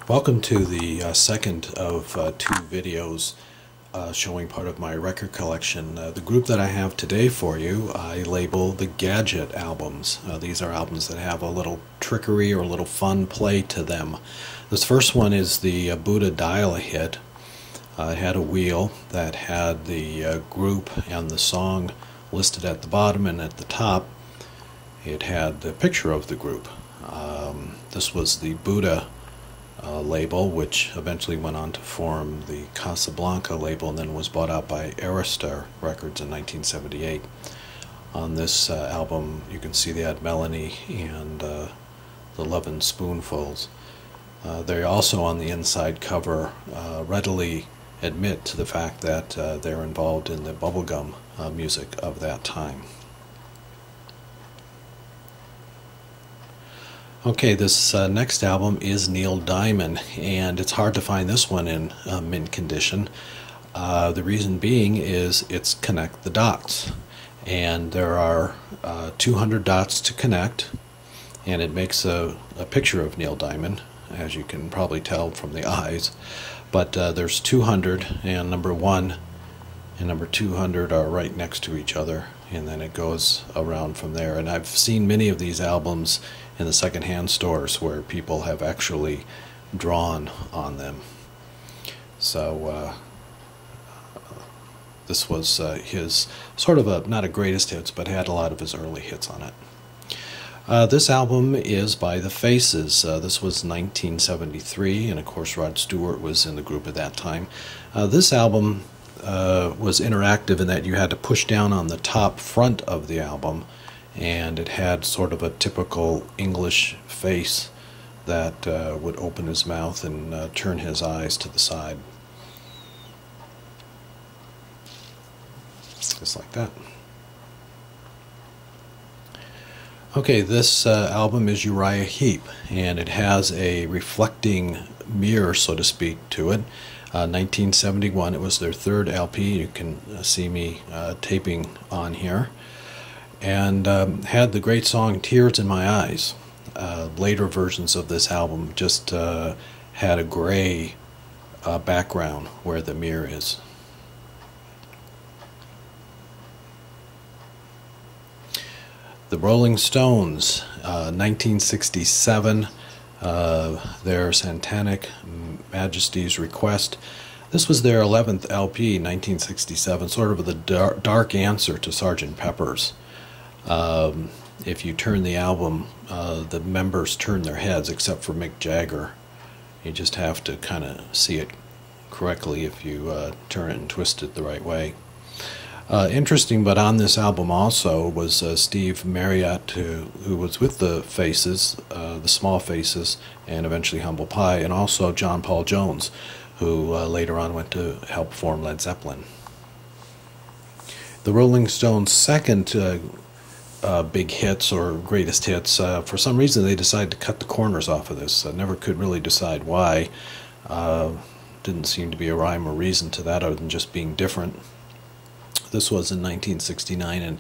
Welcome to the second of two videos showing part of my record collection. The group that I have today for you, I label the Gadget albums. These are albums that have a little trickery or a little fun play to them. This first one is the Buddha Dial-A-Hit. It had a wheel that had the group and the song listed at the bottom, and at the top it had the picture of the group. This was the Buddha label, which eventually went on to form the Casablanca label and then was bought out by Aristar Records in 1978. On this album you can see they had Melanie and the Lovin' Spoonfuls. They also on the inside cover readily admit to the fact that they're involved in the bubblegum music of that time. Okay, this next album is Neil Diamond, and it's hard to find this one in mint condition. The reason being is it's Connect the Dots, and there are 200 dots to connect, and it makes a picture of Neil Diamond, as you can probably tell from the eyes. But there's 200, and number 1 and number 200 are right next to each other, and then it goes around from there. And I've seen many of these albums in the secondhand stores where people have actually drawn on them. So this was his sort of a, not a greatest hits, but had a lot of his early hits on it. This album is by The Faces. This was 1973, and of course Rod Stewart was in the group at that time. This album was interactive in that you had to push down on the top front of the album, and it had sort of a typical English face that would open his mouth and turn his eyes to the side. Just like that. Okay, this album is Uriah Heep, and it has a reflecting mirror, so to speak, to it. 1971, it was their third LP. You can see me taping on here. And had the great song Tears in My Eyes. Later versions of this album just had a gray background where the mirror is. The Rolling Stones, 1967, their Satanic Majesty's Request. This was their 11th LP, 1967, sort of the dark answer to Sgt. Pepper's. If you turn the album, the members turn their heads except for Mick Jagger. You just have to kind of see it correctly if you turn it and twist it the right way. Interesting, but on this album also was Steve Marriott, who was with the Faces, the Small Faces, and eventually Humble Pie, and also John Paul Jones, who later on went to help form Led Zeppelin. The Rolling Stones' second big hits or greatest hits, for some reason they decided to cut the corners off of this. I never could really decide why. Didn't seem to be a rhyme or reason to that other than just being different. This was in 1969, and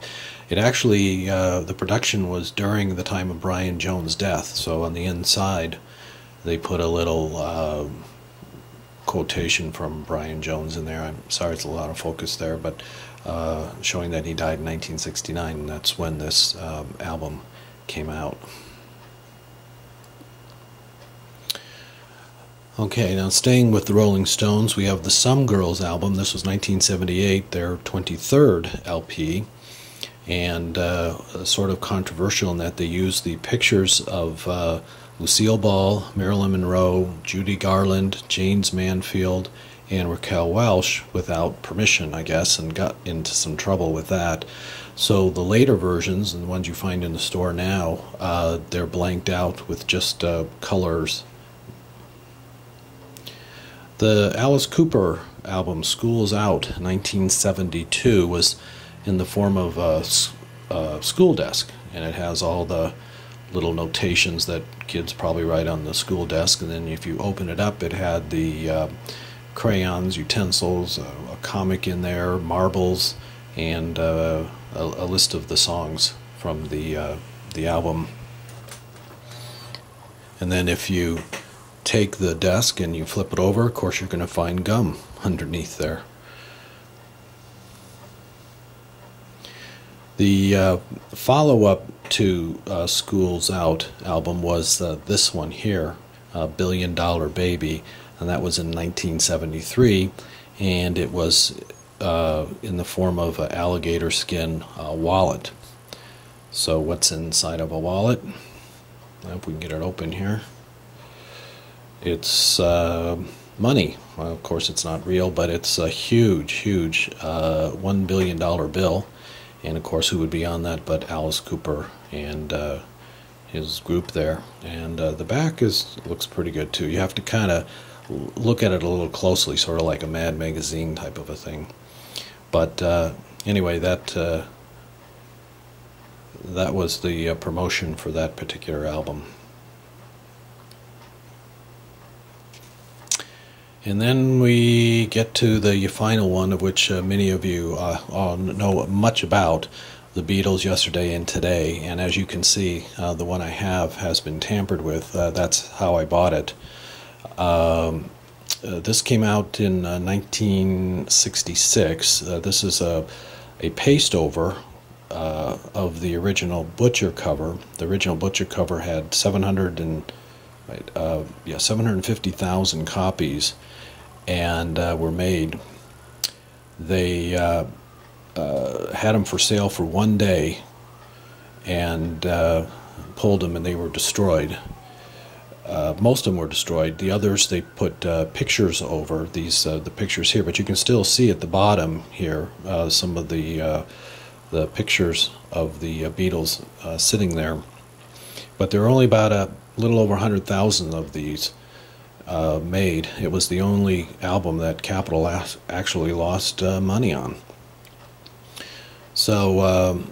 it actually, the production was during the time of Brian Jones' death, so on the inside they put a little quotation from Brian Jones in there. I'm sorry it's a lot of focus there, but showing that he died in 1969, and that's when this album came out. Okay, now staying with the Rolling Stones, we have the Some Girls album. This was 1978, their 23rd LP, and sort of controversial in that they used the pictures of Lucille Ball, Marilyn Monroe, Judy Garland, James Manfield, and Raquel Welch without permission, I guess, and got into some trouble with that. So the later versions, and the ones you find in the store now, they're blanked out with just colors. The Alice Cooper album, School's Out, 1972, was in the form of a school desk, and it has all the little notations that kids probably write on the school desk, and then if you open it up, it had the crayons, utensils, a comic in there, marbles, and a list of the songs from the album. And then if you take the desk and you flip it over, of course you're going to find gum underneath there. The follow-up to School's Out album was this one here, Billion Dollar Baby, and that was in 1973, and it was in the form of an alligator skin wallet. So what's inside of a wallet? If we can get it open here. It's money. Well, of course it's not real, but it's a huge $1 billion bill. And of course, who would be on that but Alice Cooper and his group there. And the back looks pretty good too. You have to kind of look at it a little closely, sort of like a Mad magazine type of a thing. But anyway, that was the promotion for that particular album. And then we get to the final one, of which many of you all know much about, the Beatles, Yesterday and Today. And as you can see, the one I have has been tampered with. That's how I bought it. This came out in 1966. This is a paste over of the original Butcher cover. The original Butcher cover had 750,000 copies, and were made. They had them for sale for one day, and pulled them, and they were destroyed. Most of them were destroyed. The others, they put pictures over these, the pictures here, but you can still see at the bottom here some of the pictures of the Beatles sitting there. But there are only about a little over 100,000 of these made. It was the only album that Capitol actually lost money on. So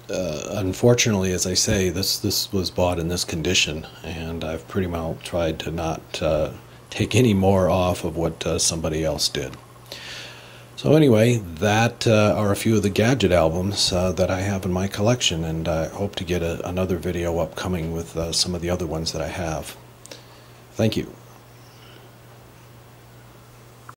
unfortunately, as I say, this was bought in this condition, and I've pretty well tried to not take any more off of what somebody else did. So anyway, that are a few of the Gadget albums that I have in my collection, and I hope to get another video upcoming with some of the other ones that I have. Thank you.